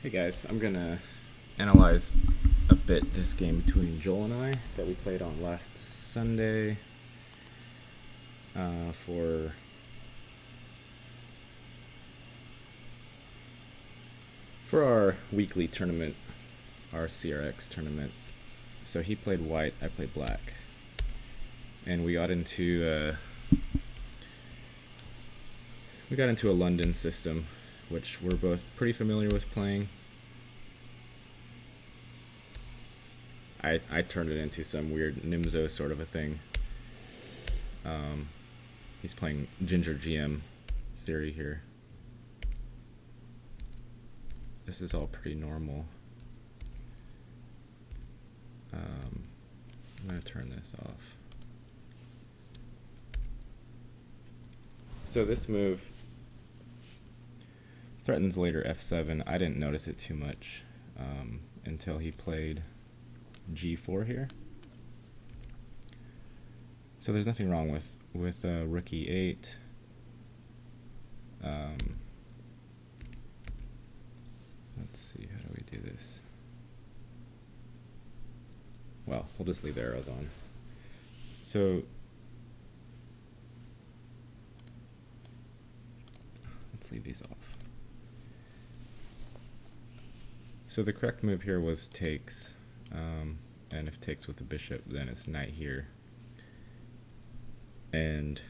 Hey guys, I'm gonna analyze a bit this game between Joel and I that we played on last Sunday for our weekly tournament, our CRX tournament. So he played white, I played black, and we got into a London system, which we're both pretty familiar with playing. I turned it into some weird Nimzo sort of a thing. He's playing Ginger GM theory here. This is all pretty normal. I'm going to turn this off. So this move threatens later f7. I didn't notice it too much until he played g4 here. So there's nothing wrong with rook e8. Let's see, how do we do this? Well, we'll just leave the arrows on. So let's leave these off. So the correct move here was takes, and if takes with the bishop, then it's knight here. And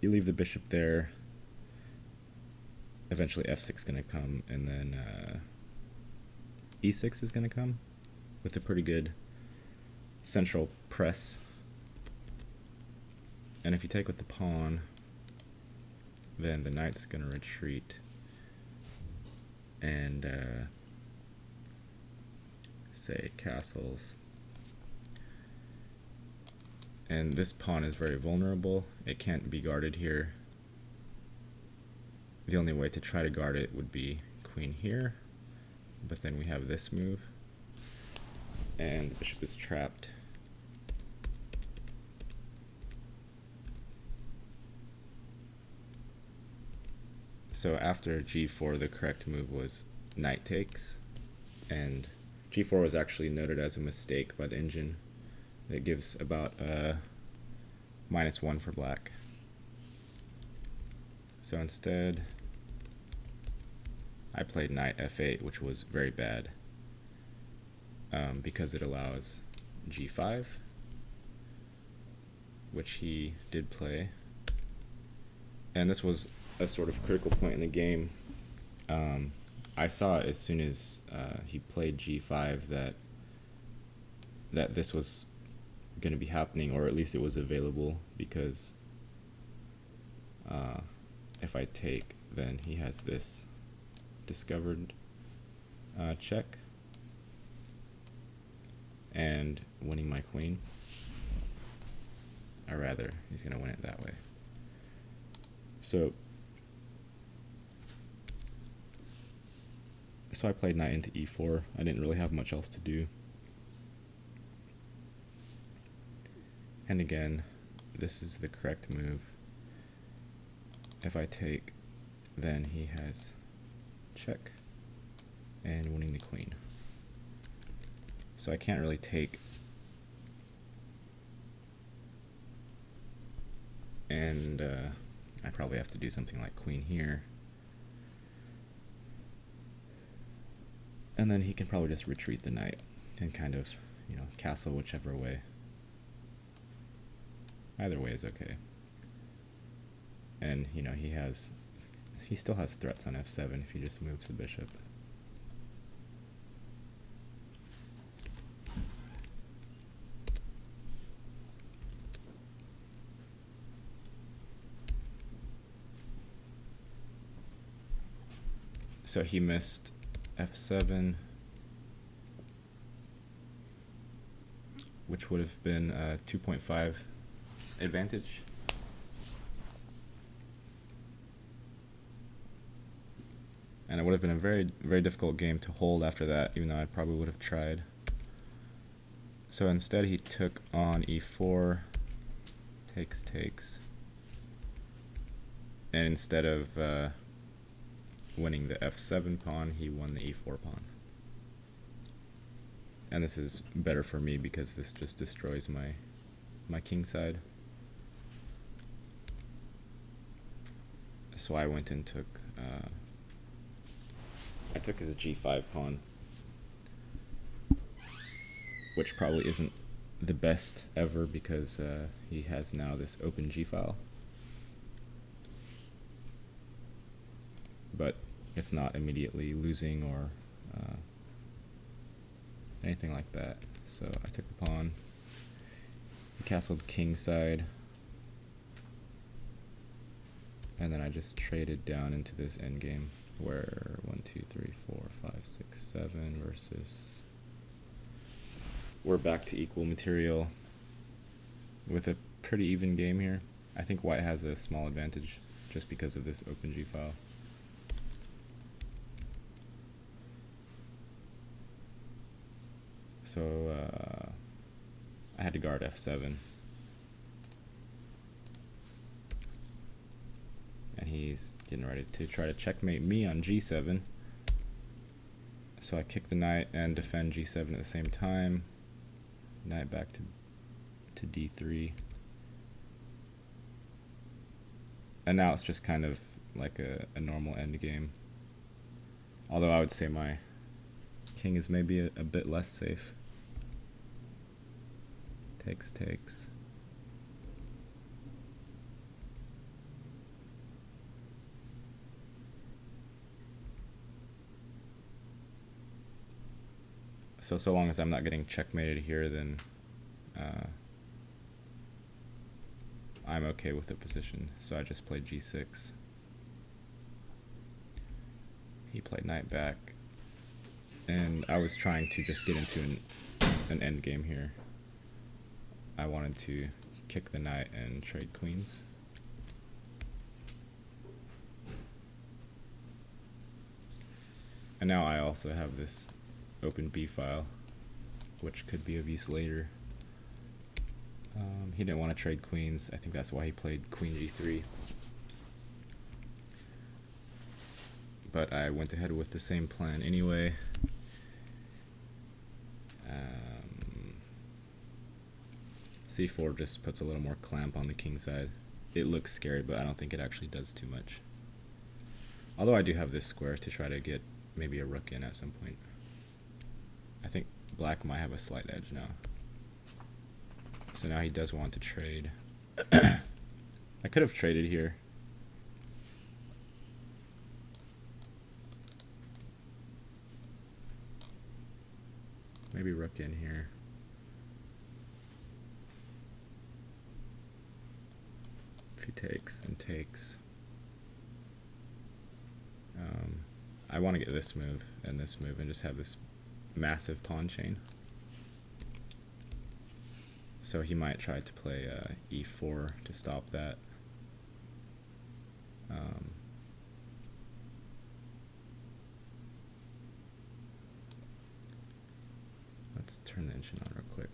you leave the bishop there. Eventually f6 is going to come, and then e6 is going to come with a pretty good central press. And if you take with the pawn, then the knight's going to retreat and say castles. And this pawn is very vulnerable. It can't be guarded here. The only way to try to guard it would be queen here, but then we have this move, and the bishop is trapped. So after g4, the correct move was knight takes, and g4 was actually noted as a mistake by the engine. It gives about -1 for black. So instead, I played knight f8, which was very bad because it allows g5, which he did play. And this was a sort of critical point in the game. I saw as soon as he played g5 that this was going to be happening, or at least it was available, because if I take, then he has this discovered check and winning my queen, or rather he's going to win it that way. So I played knight into e4. I didn't really have much else to do. And again, this is the correct move. If I take, then he has check and winning the queen. So I can't really take, and I probably have to do something like queen here, and then he can probably just retreat the knight and kind of, you know, castle whichever way. Either way is okay. And you know, he still has threats on f7 if he just moves the bishop. So he missed f7, which would have been 2.5 advantage. And it would have been a very, very difficult game to hold after that, even though I probably would have tried. So instead he took on e4, takes, and instead of winning the f7 pawn, he won the e4 pawn. And this is better for me because this just destroys my king side. So I went and took I took his g5 pawn, which probably isn't the best ever because he has now this open g file. But it's not immediately losing or anything like that. So I took the pawn, he castled king side, and then I just traded down into this endgame where 1, 2, 3, 4, 5, 6, 7 versus we're back to equal material with a pretty even game here. I think white has a small advantage just because of this open g file. So I had to guard f7. And he's getting ready to try to checkmate me on g7. So I kick the knight and defend g7 at the same time. Knight back to d3. And now it's just kind of like a normal endgame. Although I would say my king is maybe a bit less safe. Takes, takes. So long as I'm not getting checkmated here, then I'm okay with the position. So I just played g6. He played knight back. And I was trying to just get into an endgame here. I wanted to kick the knight and trade queens. And now I also have this open b file, which could be of use later. He didn't want to trade queens. I think that's why he played queen g3. But I went ahead with the same plan anyway. C4 just puts a little more clamp on the king side. It looks scary, but I don't think it actually does too much. Although I do have this square to try to get maybe a rook in at some point. I think black might have a slight edge now. So now he does want to trade. I could have traded here. Maybe rook in here. If he takes and takes. I want to get this move and just have this massive pawn chain. So he might try to play e4 to stop that. Let's turn the engine on real quick.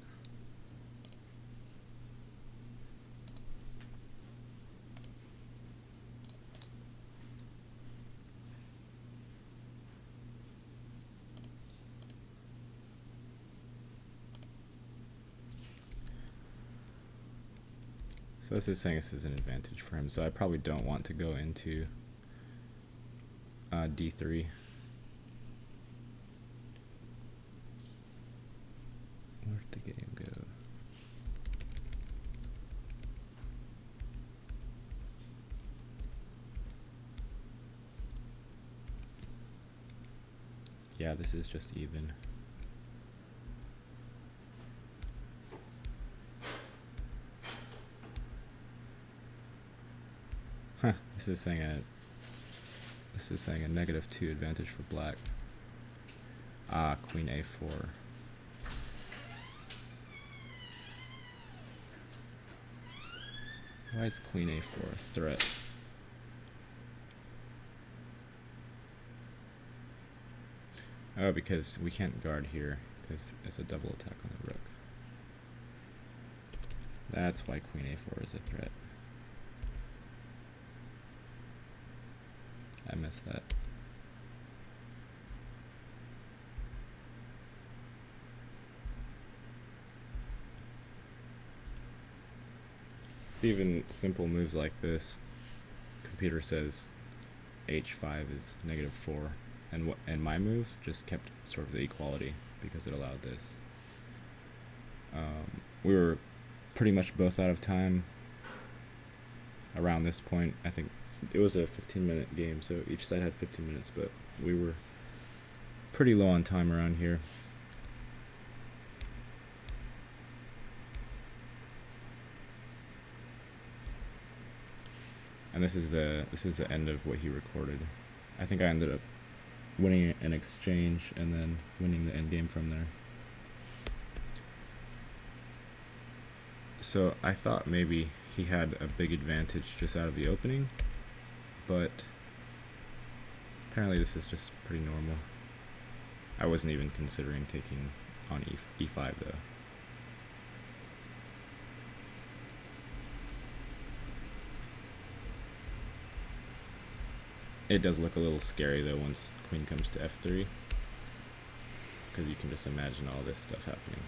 So this is saying this is an advantage for him, so I probably don't want to go into d3. Where'd the game go? Yeah, this is just even. Huh, this is saying a -2 advantage for black. Ah, queen a4. Why is queen a4 a threat? Oh, because we can't guard here, because it's a double attack on the rook. That's why queen a4 is a threat. I missed that. So even simple moves like this, computer says h5 is -4, and my move just kept sort of the equality because it allowed this. We were pretty much both out of time around this point. I think it was a 15-minute game, so each side had 15 minutes, but we were pretty low on time around here. And this is the end of what he recorded. I think I ended up winning an exchange and then winning the end game from there. So I thought maybe he had a big advantage just out of the opening, but apparently this is just pretty normal. I wasn't even considering taking on e5 though. It does look a little scary though once queen comes to f3, because you can just imagine all this stuff happening.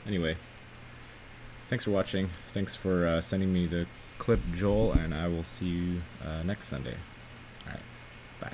Anyway, thanks for watching. Thanks for sending me the clip, Joel, and I will see you next Sunday. Alright, bye.